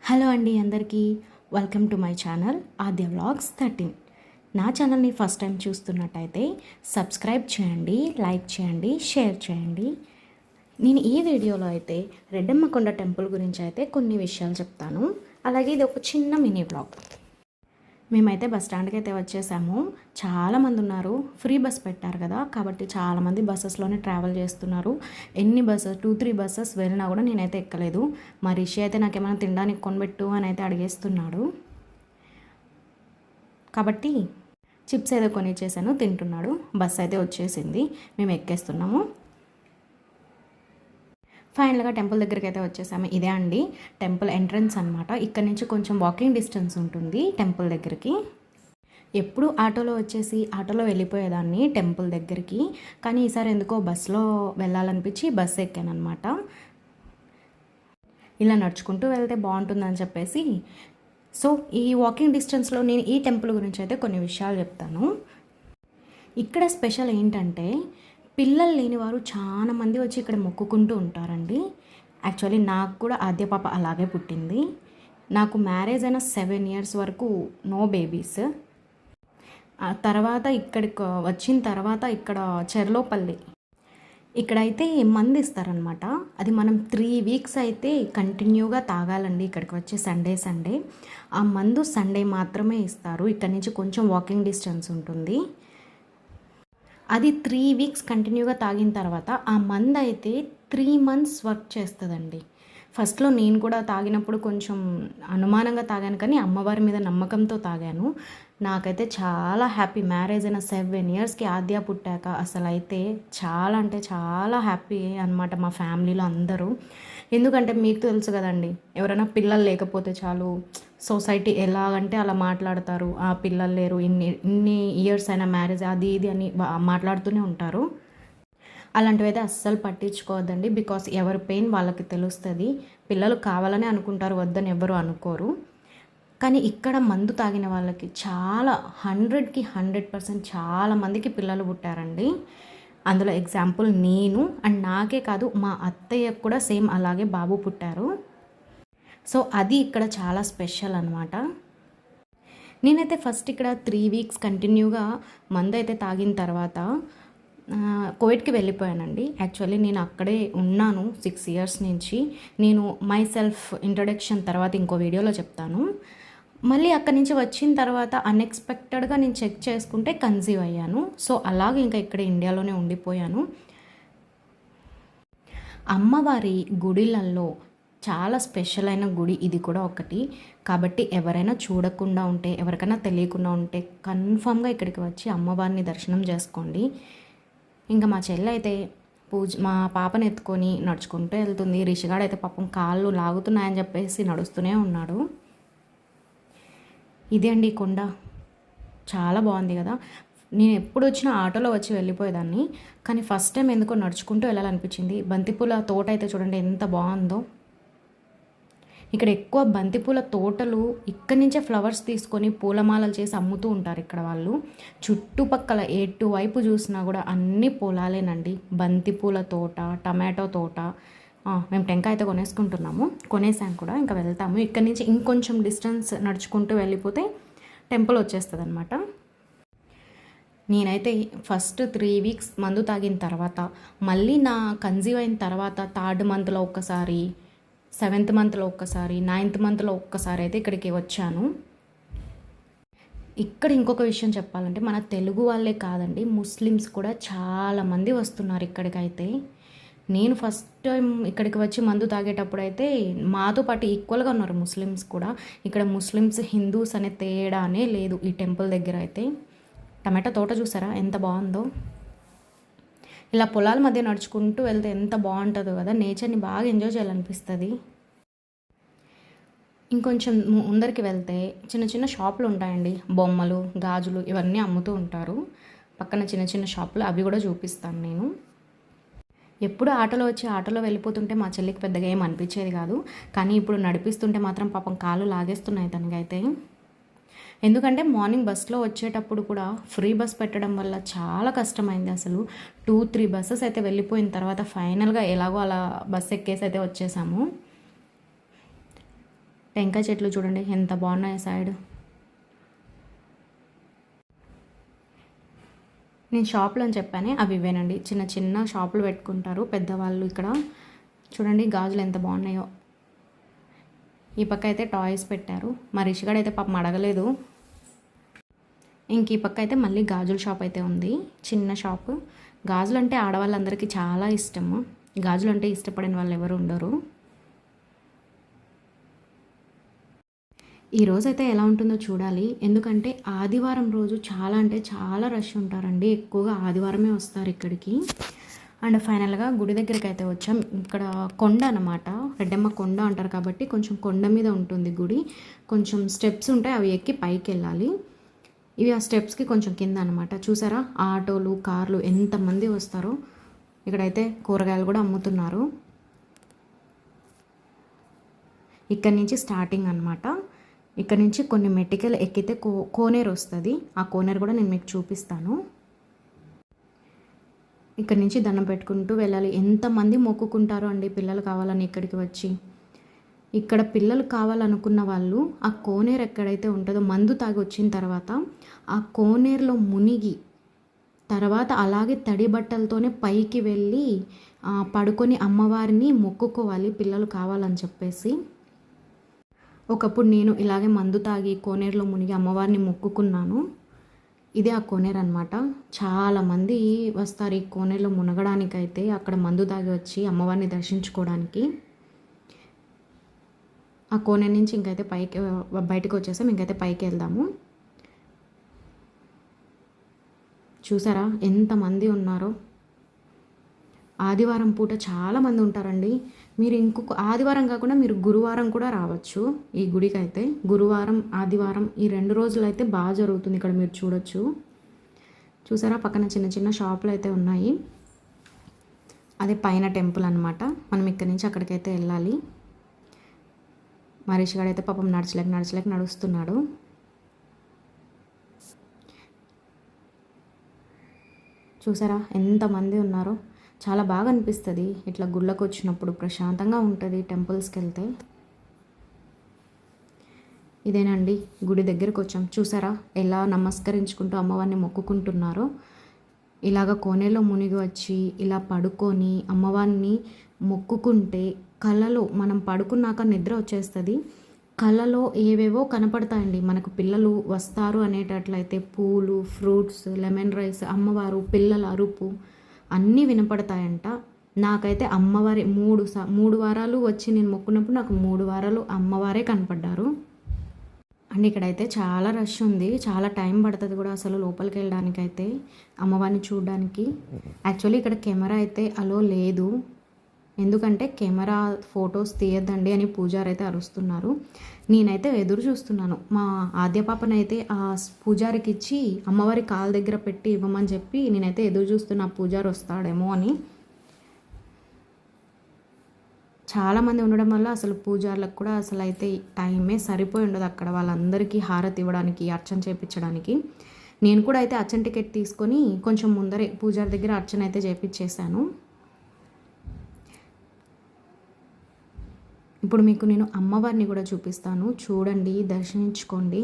Hello అండి అందరికీ welcome to my channel Aadya vlogs 13. నా ఛానల్ని ఫస్ట్ టైం చూస్తున్నట్టయితే సబ్స్క్రైబ్ చేయండి, లైక్ చేయండి, షేర్ చేయండి. నేను ఈ వీడియోలో అయితే రెడ్డమ్మకొండ టెంపుల్ గురించి అయితే కొన్ని విషయాలు చెప్తాను. అలాగే ఇది ఒక చిన్న మినీ వ్లాగ్. మేమైతే బస్ స్టాండ్కి అయితే వచ్చేసాము. చాలామంది ఉన్నారు, ఫ్రీ బస్ పెట్టారు కదా, కాబట్టి చాలామంది బస్సెస్లోనే ట్రావెల్ చేస్తున్నారు. ఎన్ని బస్సెస్ 2-3 బస్సెస్ వెళ్ళినా కూడా నేనైతే ఎక్కలేదు. మా రిషి అయితే నాకేమైనా తినడానికి కొనిపెట్టు అని అయితే అడిగేస్తున్నాడు. కాబట్టి చిప్స్ ఏదో కొనిచ్చేసాను, తింటున్నాడు. బస్ అయితే వచ్చేసింది, మేము ఎక్కేస్తున్నాము. ఫైనల్గా టెంపుల్ దగ్గరికి అయితే వచ్చేసాము. ఇదే అండి టెంపుల్ ఎంట్రన్స్ అనమాట. ఇక్కడ నుంచి కొంచెం వాకింగ్ డిస్టెన్స్ ఉంటుంది టెంపుల్ దగ్గరికి. ఎప్పుడు ఆటోలో వచ్చేసి ఆటోలో వెళ్ళిపోయేదాన్ని టెంపుల్ దగ్గరికి, కానీ ఈసారి ఎందుకో బస్సులో వెళ్ళాలనిపించి బస్సు ఎక్కాను అనమాట. ఇలా నడుచుకుంటూ వెళ్తే బాగుంటుందని చెప్పేసి సో ఈ వాకింగ్ డిస్టెన్స్లో నేను ఈ టెంపుల్ గురించి అయితే కొన్ని విషయాలు చెప్తాను. ఇక్కడ స్పెషల్ ఏంటంటే పిల్లలు లేని వారు చాలామంది వచ్చి ఇక్కడ మొక్కుకుంటూ ఉంటారండి. యాక్చువల్లీ నాకు కూడా ఆద్య పాప అలాగే పుట్టింది. నాకు మ్యారేజ్ అయిన 7 years వరకు నో బేబీస్. తర్వాత ఇక్కడికి వచ్చిన తర్వాత ఇక్కడ చెర్లోపల్లి ఇక్కడైతే మందు ఇస్తారనమాట. అది మనం 3 weeks అయితే కంటిన్యూగా తాగాలండి. ఇక్కడికి వచ్చి సండే ఆ మందు సండే మాత్రమే ఇస్తారు. ఇక్కడ నుంచి కొంచెం వాకింగ్ డిస్టెన్స్ ఉంటుంది. అది 3 weeks కంటిన్యూగా తాగిన తర్వాత ఆ మందు అయితే 3 months వర్క్ చేస్తుందండి. ఫస్ట్లో నేను కూడా తాగినప్పుడు కొంచెం అనుమానంగా తాగాను, కానీ అమ్మవారి మీద నమ్మకంతో తాగాను. నాకైతే చాలా హ్యాపీ. మ్యారేజ్ అయిన 7 yearsకి ఆద్య పుట్టాక అసలు అయితే చాలా అంటే చాలా హ్యాపీ అనమాట మా ఫ్యామిలీలో అందరూ. ఎందుకంటే మీకు తెలుసు కదండి, ఎవరైనా పిల్లలు లేకపోతే చాలు సొసైటీ ఎలాగంటే అలా మాట్లాడతారు. ఆ పిల్లలు లేరు, ఇన్ని ఇయర్స్ అయినా మ్యారేజ్ అది ఇది అని మాట్లాడుతూనే ఉంటారు. అలాంటివైతే అస్సలు పట్టించుకోవద్దండి. బికాస్ ఎవరి పెయిన్ వాళ్ళకి తెలుస్తుంది. పిల్లలు కావాలని అనుకుంటారు, వద్దని ఎవరు అనుకోరు. కానీ ఇక్కడ మందు తాగిన వాళ్ళకి చాలా 100కి 100% చాలామందికి పిల్లలు పుట్టారండి. అందులో ఎగ్జాంపుల్ నేను, అండ్ నాకే కాదు మా అత్తయ్యకు కూడా సేమ్ అలాగే బాబు పుట్టారు. సో అది ఇక్కడ చాలా స్పెషల్ అనమాట. నేనైతే ఫస్ట్ ఇక్కడ 3 weeks కంటిన్యూగా మందు అయితే తాగిన తర్వాత కోవిడ్కి వెళ్ళిపోయానండి. యాక్చువల్లీ నేను అక్కడే ఉన్నాను 6 years నుంచి. నేను మై సెల్ఫ్ ఇంట్రొడక్షన్ తర్వాత ఇంకో వీడియోలో చెప్తాను. మళ్ళీ అక్కడి నుంచి వచ్చిన తర్వాత అన్ఎక్స్పెక్టెడ్గా నేను చెక్ చేసుకుంటే కన్సీవ్ అయ్యాను. సో అలాగే ఇంకా ఇక్కడ ఇండియాలోనే ఉండిపోయాను. అమ్మవారి గుడిలల్లో చాలా స్పెషల్ అయిన గుడి ఇది కూడా ఒకటి. కాబట్టి ఎవరైనా చూడకుండా ఉంటే, ఎవరికైనా తెలియకుండా ఉంటే కన్ఫామ్గా ఇక్కడికి వచ్చి అమ్మవారిని దర్శనం చేసుకోండి. ఇంకా మా చెల్లి అయితే మా పాపను ఎత్తుకొని నడుచుకుంటూ వెళ్తుంది. రిషిగాడు అయితే పాపం కాళ్ళు లాగుతున్నాయని చెప్పేసి నడుస్తూనే ఉన్నాడు. ఇదే అండి కొండ, చాలా బాగుంది కదా. నేను ఎప్పుడు వచ్చినా ఆటోలో వచ్చి వెళ్ళిపోయేదాన్ని, కానీ ఫస్ట్ టైం ఎందుకో నడుచుకుంటూ వెళ్ళాలనిపించింది. బంతిపూల తోట అయితే చూడండి ఎంత బాగుందో. ఇక్కడ ఎక్కువ బంతిపూల తోటలు, ఇక్కడి నుంచే ఫ్లవర్స్ తీసుకొని పూలమాలలు చేసి అమ్ముతూ ఉంటారు ఇక్కడ వాళ్ళు. చుట్టుపక్కల ఎటువైపు చూసినా కూడా అన్ని పొలాలేనండి. బంతిపూల తోట, టమాటో తోట. మేము టెంకాయ అయితే కొనేసాం కూడా. ఇంకా వెళ్తాము. ఇక్కడి నుంచి ఇంకొంచెం డిస్టెన్స్ నడుచుకుంటూ వెళ్ళిపోతే టెంపుల్ వచ్చేస్తుంది అనమాట. నేనైతే ఫస్ట్ 3 weeks మందు తాగిన తర్వాత, మళ్ళీ నా కన్సీవ్ అయిన తర్వాత 3rd monthలో ఒక్కసారి, 7th monthలో ఒక్కసారి, 9th monthలో ఒక్కసారి అయితే ఇక్కడికి వచ్చాను. ఇక్కడ ఇంకొక విషయం చెప్పాలంటే మన తెలుగు వాళ్ళే కాదండి, ముస్లిమ్స్ కూడా చాలామంది వస్తున్నారు ఇక్కడికైతే. నేను ఫస్ట్ టైం ఇక్కడికి వచ్చి మందు తాగేటప్పుడు అయితే మాతో పాటు ఈక్వల్గా ఉన్నారు ముస్లిమ్స్ కూడా. ఇక్కడ ముస్లిమ్స్ హిందూస్ అనే తేడానే లేదు ఈ టెంపుల్ దగ్గర అయితే. టమాటా తోట చూసారా ఎంత బాగుందో. ఇలా పొలాల మధ్య నడుచుకుంటూ వెళ్తే ఎంత బాగుంటుందో కదా. నేచర్ని బాగా ఎంజాయ్ చేయాలనిపిస్తుంది. ఇంకొంచెం ముందరికి వెళ్తే చిన్న చిన్న షాపులు ఉంటాయండి. బొమ్మలు, గాజులు ఇవన్నీ అమ్ముతూ ఉంటారు. పక్కన చిన్న చిన్న షాపులు, అవి కూడా చూపిస్తాను నేను. ఎప్పుడు ఆటోలో వచ్చి ఆటోలో వెళ్ళిపోతుంటే మా చెల్లికి పెద్దగా ఏం అనిపించేది కాదు, కానీ ఇప్పుడు నడిపిస్తుంటే మాత్రం పాపం కాళ్ళు లాగేస్తున్నాయి తనకైతే. ఎందుకంటే మార్నింగ్ బస్లో వచ్చేటప్పుడు కూడా ఫ్రీ బస్ పెట్టడం వల్ల చాలా కష్టమైంది. అసలు 2-3 buses అయితే వెళ్ళిపోయిన తర్వాత ఫైనల్గా ఎలాగో అలా బస్ ఎక్కేసి అయితే వచ్చేసాము. టెంకాయ చెట్లు చూడండి ఎంత బాగున్నాయి సైడ్. నేను షాపులు అని చెప్పానే అవి ఇవేనండి. చిన్న చిన్న షాపులు పెట్టుకుంటారు పెద్దవాళ్ళు. ఇక్కడ చూడండి గాజులు ఎంత బాగున్నాయో. ఈ పక్క అయితే టాయ్స్ పెట్టారు. మా రిషిగాడు అయితే పాపం అడగలేదు. ఇంక ఈ పక్క అయితే మళ్ళీ గాజుల షాప్ అయితే ఉంది, చిన్న షాపు. గాజులు అంటే ఆడవాళ్ళందరికీ చాలా ఇష్టము. గాజులు అంటే ఇష్టపడిన వాళ్ళు ఎవరు ఉండరు. ఈరోజు అయితే ఎలా ఉంటుందో చూడాలి. ఎందుకంటే ఆదివారం రోజు చాలా అంటే చాలా రష్ ఉంటారండి. ఎక్కువగా ఆదివారమే వస్తారు ఇక్కడికి. అండ్ ఫైనల్గా గుడి దగ్గరికి అయితే వచ్చాం. ఇక్కడ కొండ అనమాట, రెడ్డమ్మ కొండ అంటారు కాబట్టి కొంచెం కొండ మీద ఉంటుంది గుడి. కొంచెం స్టెప్స్ ఉంటాయి, అవి ఎక్కి పైకి వెళ్ళాలి. ఇవి ఆ స్టెప్స్కి కొంచెం కింద అనమాట. చూసారా ఆటోలు కార్లు ఎంతమంది వస్తారో. ఇక్కడైతే కూరగాయలు కూడా అమ్ముతున్నారు. ఇక్కడ నుంచి స్టార్టింగ్ అనమాట. ఇక్కడ నుంచి కొన్ని మెట్టికలు ఎక్కితే కోనేరు వస్తుంది. ఆ కోనేరు కూడా నేను మీకు చూపిస్తాను. ఇక్కడ నుంచి దండం పెట్టుకుంటూ వెళ్ళాలి. ఎంతమంది మొక్కుకుంటారో అండి పిల్లలు కావాలని ఇక్కడికి వచ్చి. ఇక్కడ పిల్లలు కావాలనుకున్న వాళ్ళు ఆ కోనేరు ఎక్కడైతే ఉంటుందో మందు తాగి వచ్చిన తర్వాత ఆ కోనేరులో మునిగి తర్వాత అలాగే తడి బట్టలతోనే పైకి వెళ్ళి పడుకొని అమ్మవారిని మొక్కుకోవాలి పిల్లలు కావాలని చెప్పేసి. ఒకప్పుడు నేను ఇలాగే మందు తాగి కోనేరులో మునిగి అమ్మవారిని మొక్కుకున్నాను. ఇదే ఆ కోనేరు అనమాట. చాలామంది వస్తారు ఈ కోనేరులో మునగడానికైతే, అక్కడ మందు తాగి వచ్చి అమ్మవారిని దర్శించుకోవడానికి. ఆ కోనేరు నుంచి ఇంకైతే బయటకు వచ్చేసాం. ఇంకైతే పైకి వెళ్దాము. చూసారా ఎంతమంది ఉన్నారో. ఆదివారం పూట చాలామంది ఉంటారండి. మీరు ఇంకొక ఆదివారం కాకుండా మీరు గురువారం కూడా రావచ్చు ఈ గుడికి అయితే. గురువారం ఆదివారం ఈ 2 రోజులు అయితే బాగా జరుగుతుంది ఇక్కడ, మీరు చూడొచ్చు. చూసారా పక్కన చిన్న చిన్న షాపులు అయితే ఉన్నాయి. అదే పైన టెంపుల్ అనమాట. మనం ఇక్కడి నుంచి అక్కడికైతే వెళ్ళాలి. మరీష్ గారు అయితే పాపం నడచలేక నడుస్తున్నాడు. చూసారా ఎంతమంది ఉన్నారో. చాలా బాగా అనిపిస్తుంది ఇట్లా గుళ్ళకు వచ్చినప్పుడు, ప్రశాంతంగా ఉంటుంది టెంపుల్స్కి వెళ్తే. ఇదేనండి గుడి దగ్గరకు వచ్చాం. చూసారా ఎలా నమస్కరించుకుంటూ అమ్మవారిని మొక్కుకుంటున్నారో. ఇలాగ కోనేలో మునిగి వచ్చి ఇలా పడుకొని అమ్మవారిని మొక్కుకుంటే కళ్ళలో మనం పడుకున్నాక నిద్ర వచ్చేస్తుంది. కళ్ళలో ఏవేవో కనపడతాయండి. మనకు పిల్లలు వస్తారు అనేటట్లయితే పూలు, ఫ్రూట్స్, లెమన్ రైస్, అమ్మవారు, పిల్లల అరుపు అన్నీ వినపడతాయంట. నాకైతే అమ్మవారి 3 వారాలు వచ్చి నేను మొక్కున్నప్పుడు నాకు 3 వారాలు అమ్మవారే కనపడ్డారు. అండ్ ఇక్కడైతే చాలా రష్ ఉంది, చాలా టైం పడుతుంది కూడా అసలు లోపలికి వెళ్ళడానికైతే అమ్మవారిని చూడడానికి. యాక్చువల్లీ ఇక్కడ కెమెరా అయితే అలో లేదు, ఎందుకంటే కెమెరా ఫొటోస్ తీయద్దండి అని పూజారి అయితే అరుస్తున్నారు. నేనైతే ఎదురు చూస్తున్నాను. మా ఆద్య పాపనైతే ఆ పూజారికి ఇచ్చి అమ్మవారి కాళ్ళ దగ్గర పెట్టి ఇవ్వమని చెప్పి నేనైతే ఎదురు చూస్తున్నా పూజారి వస్తాడేమో అని. చాలామంది ఉండడం వల్ల అసలు పూజారులకు కూడా అసలు అయితే టైమే సరిపోయి ఉండదు అక్కడ వాళ్ళందరికీ హారతి ఇవ్వడానికి, అర్చన చేయించడానికి. నేను కూడా అయితే అర్చన టికెట్ తీసుకొని కొంచెం ముందరే పూజారి దగ్గర అర్చన అయితే చేయించేశాను. ఇప్పుడు మీకు నేను అమ్మవారిని కూడా చూపిస్తాను, చూడండి, దర్శించుకోండి.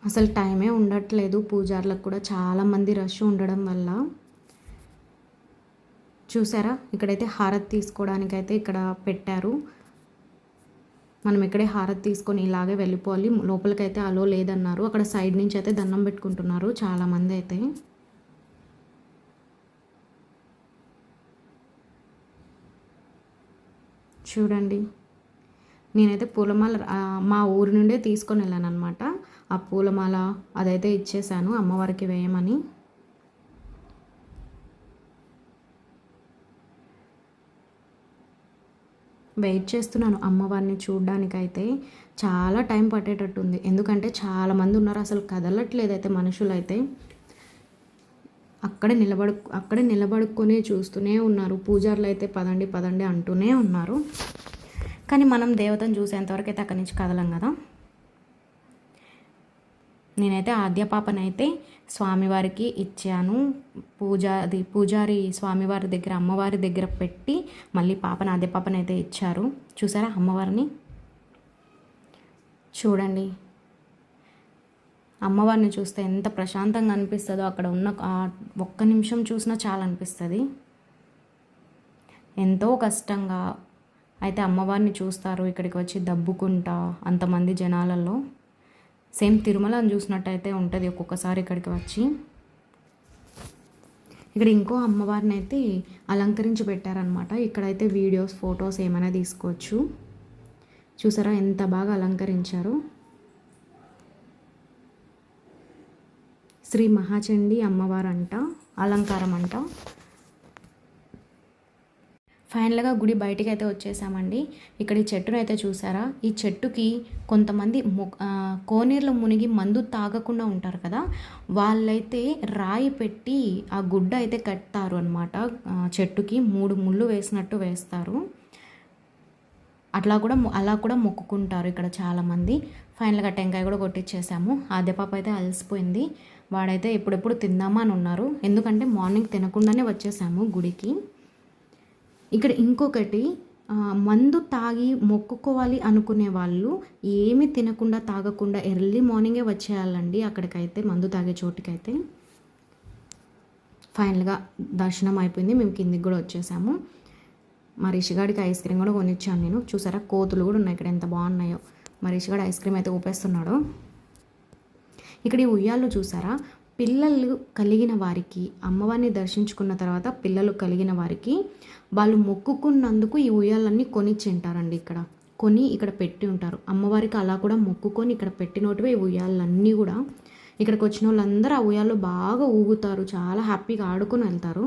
అసలు టైమే ఉండట్లేదు పూజార్లకు కూడా, చాలామంది రష్ ఉండడం వల్ల. చూసారా ఇక్కడైతే హారతి తీసుకోవడానికైతే ఇక్కడ పెట్టారు. మనం ఇక్కడే హారతి తీసుకొని ఇలాగే వెళ్ళిపోవాలి, లోపలికైతే అలో లేదన్నారు. అక్కడ సైడ్ నుంచి అయితే దండం పెట్టుకుంటున్నారు చాలామంది అయితే. చూడండి నేనైతే పూలమాల మా ఊరి నుండే తీసుకొని వెళ్ళాను అనమాట. ఆ పూలమాల అదైతే ఇచ్చేసాను అమ్మవారికి వేయమని. వెయిట్ చేస్తున్నాను అమ్మవారిని చూడడానికైతే. చాలా టైం పట్టేటట్టుంది, ఎందుకంటే చాలామంది ఉన్నారు, అసలు కదలట్లేదు అయితే మనుషులైతే. అక్కడే నిలబడుకొని చూస్తూనే ఉన్నారు. పూజారులు అయితే పదండి పదండి అంటూనే ఉన్నారు. కానీ మనం దేవతను చూసేంతవరకు అయితే అక్కడి నుంచి కదలం కదా. నేనైతే ఆద్య పాపనైతే స్వామివారికి ఇచ్చాను. పూజారి స్వామివారి దగ్గర అమ్మవారి దగ్గర పెట్టి మళ్ళీ ఆద్య పాపనైతే ఇచ్చారు. చూసారా అమ్మవారిని? చూడండి, అమ్మవారిని చూస్తే ఎంత ప్రశాంతంగా అనిపిస్తుందో. అక్కడ ఉన్న ఒక్క నిమిషం చూసినా చాలా అనిపిస్తుంది. ఎంతో కష్టంగా అయితే అమ్మవారిని చూస్తారు ఇక్కడికి వచ్చి దబ్బుకుంటా అంతమంది జనాలలో. సేమ్ తిరుమలని చూసినట్టయితే ఉంటుంది ఒక్కొక్కసారి ఇక్కడికి వచ్చి. ఇక్కడ ఇంకో అమ్మవారిని అయితే అలంకరించి పెట్టారనమాట. ఇక్కడైతే వీడియోస్, ఫొటోస్ ఏమైనా తీసుకోవచ్చు. చూసారా ఎంత బాగా అలంకరించారు. శ్రీ మహాచండి అమ్మవారు అంట, అలంకారం అంట. ఫైనల్గా గుడి బయటికి అయితే వచ్చేసామండి. ఇక్కడ ఈ చెట్టును అయితే చూసారా? ఈ చెట్టుకి కొంతమంది కోనేరులో మునిగి మందు తాగకుండా ఉంటారు కదా, వాళ్ళైతే రాయి పెట్టి ఆ గుడ్డ అయితే కట్టారు అనమాట. చెట్టుకి 3 ముళ్ళు వేసినట్టు వేస్తారు. అలా కూడా మొక్కుకుంటారు ఇక్కడ చాలామంది. ఫైనల్గా టెంకాయ కూడా కొట్టించేసాము. ఆద్యపాప అయితే అలసిపోయింది. వాడైతే ఎప్పుడెప్పుడు తిందామా అని ఉన్నారు. ఎందుకంటే మార్నింగ్ తినకుండానే వచ్చేసాము గుడికి. ఇక్కడ ఇంకొకటి, మందు తాగి మొక్కుకోవాలి అనుకునే వాళ్ళు ఏమి తినకుండా తాగకుండా ఎర్లీ మార్నింగే వచ్చేయాలండి అక్కడికైతే, మందు తాగే చోటుకైతే. ఫైనల్గా దర్శనం అయిపోయింది. మేము కిందికి కూడా వచ్చేసాము. మా రిషిగాడికి ఐస్ క్రీమ్ కూడా కొనిచ్చాను నేను. చూసారా కోతులు కూడా ఉన్నాయి ఇక్కడ, ఎంత బాగున్నాయో. మా రిషిగాడు ఐస్ క్రీమ్ అయితే ఊపేస్తున్నాడు. ఇక్కడ ఈ ఉయ్యాల్లో చూసారా? పిల్లలు కలిగిన వారికి, అమ్మవారిని దర్శించుకున్న తర్వాత పిల్లలు కలిగిన వారికి వాళ్ళు మొక్కుకున్నందుకు ఈ ఉయ్యాలన్నీ కొనిచ్చింటారండి. ఇక్కడ పెట్టి ఉంటారు. అమ్మవారికి అలా కూడా మొక్కుకొని ఇక్కడ పెట్టినోటివే ఈ ఉయ్యాలన్నీ కూడా. ఇక్కడికి వచ్చిన వాళ్ళందరూ ఆ ఉయ్యాల్లో బాగా ఊగుతారు, చాలా హ్యాపీగా ఆడుకొని వెళ్తారు.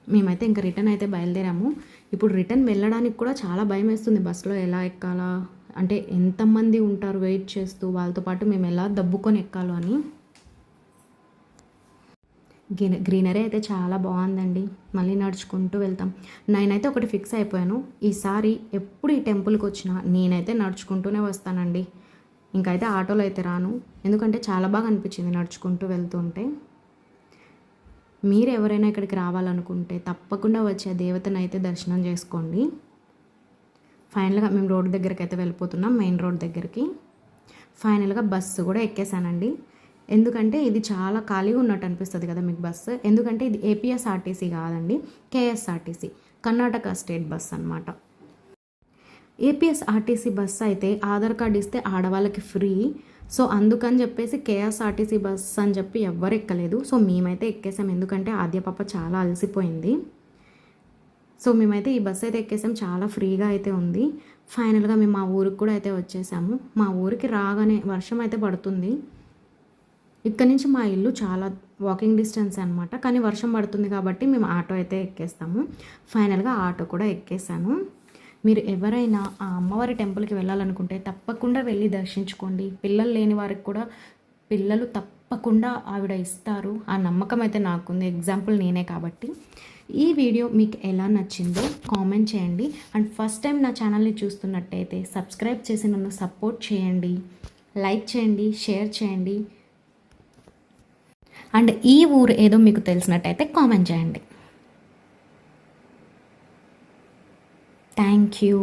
మేమైతే ఇంకా రిటర్న్ అయితే బయలుదేరాము. ఇప్పుడు రిటర్న్ వెళ్ళడానికి కూడా చాలా భయం వేస్తుంది. బస్సులో ఎలా ఎక్కాలా, అంటే ఎంతమంది ఉంటారు వెయిట్ చేస్తూ, వాళ్ళతో పాటు మేము ఎలా దబ్బుకొని ఎక్కాలో అని. గ్రీనరీ అయితే చాలా బాగుందండి. మళ్ళీ నడుచుకుంటూ వెళ్తాం. నేనైతే ఒకటి ఫిక్స్ అయిపోయాను, ఈసారి ఎప్పుడు ఈ టెంపుల్కి వచ్చినా నేనైతే నడుచుకుంటూనే వస్తానండి. ఇంకైతే ఆటోలో అయితే రాను, ఎందుకంటే చాలా బాగా అనిపించింది నడుచుకుంటూ వెళ్తుంటే. మీరు ఎవరైనా ఇక్కడికి రావాలనుకుంటే తప్పకుండా వచ్చే దేవతను అయితే దర్శనం చేసుకోండి. ఫైనల్గా మేము రోడ్ దగ్గరికి అయితే వెళ్ళిపోతున్నాం, మెయిన్ రోడ్ దగ్గరికి. ఫైనల్గా బస్సు కూడా ఎక్కేసానండి. ఎందుకంటే ఇది చాలా ఖాళీగా ఉన్నట్టు అనిపిస్తుంది కదా మీకు బస్సు. ఎందుకంటే ఇది ఏపీఎస్ఆర్టీసీ కాదండి, కేఎస్ఆర్టీసీ, కర్ణాటక స్టేట్ బస్ అనమాట. ఏపీఎస్ఆర్టీసీ బస్సు అయితే ఆధార్ కార్డు ఇస్తే ఆడవాళ్ళకి ఫ్రీ. సో అందుకని చెప్పేసి కేఎస్ఆర్టీసీ బస్ అని చెప్పి ఎవ్వరు ఎక్కలేదు. సో మేమైతే ఎక్కేసాం, ఎందుకంటే ఆద్య పాప చాలా అలసిపోయింది. సో మేమైతే ఈ బస్సు అయితే ఎక్కేసాం, చాలా ఫ్రీగా అయితే ఉంది. ఫైనల్గా మేము మా ఊరికి కూడా అయితే వచ్చేసాము. మా ఊరికి రాగానే వర్షం అయితే పడుతుంది. ఇక్కడ నుంచి మా ఇల్లు చాలా వాకింగ్ డిస్టెన్స్ అనమాట, కానీ వర్షం పడుతుంది కాబట్టి మేము ఆటో అయితే ఎక్కేస్తాము. ఫైనల్గా ఆటో కూడా ఎక్కేసాను. మీరు ఎవరైనా ఆ అమ్మవారి టెంపుల్కి వెళ్ళాలనుకుంటే తప్పకుండా వెళ్ళి దర్శించుకోండి. పిల్లలు లేని వారికి కూడా పిల్లలు తప్పకుండా ఆవిడ ఇస్తారు, ఆ నమ్మకం అయితే నాకుంది. ఎగ్జాంపుల్ నేనే కాబట్టి. ఈ వీడియో మీకు ఎలా నచ్చిందో కామెంట్ చేయండి. అండ్ ఫస్ట్ టైం నా ఛానల్ని చూస్తున్నట్టయితే సబ్స్క్రైబ్ చేసి నన్ను సపోర్ట్ చేయండి, లైక్ చేయండి, షేర్ చేయండి. అండ్ ఈ ఊరు ఏదో మీకు తెలిసినట్టయితే కామెంట్ చేయండి. Thank you.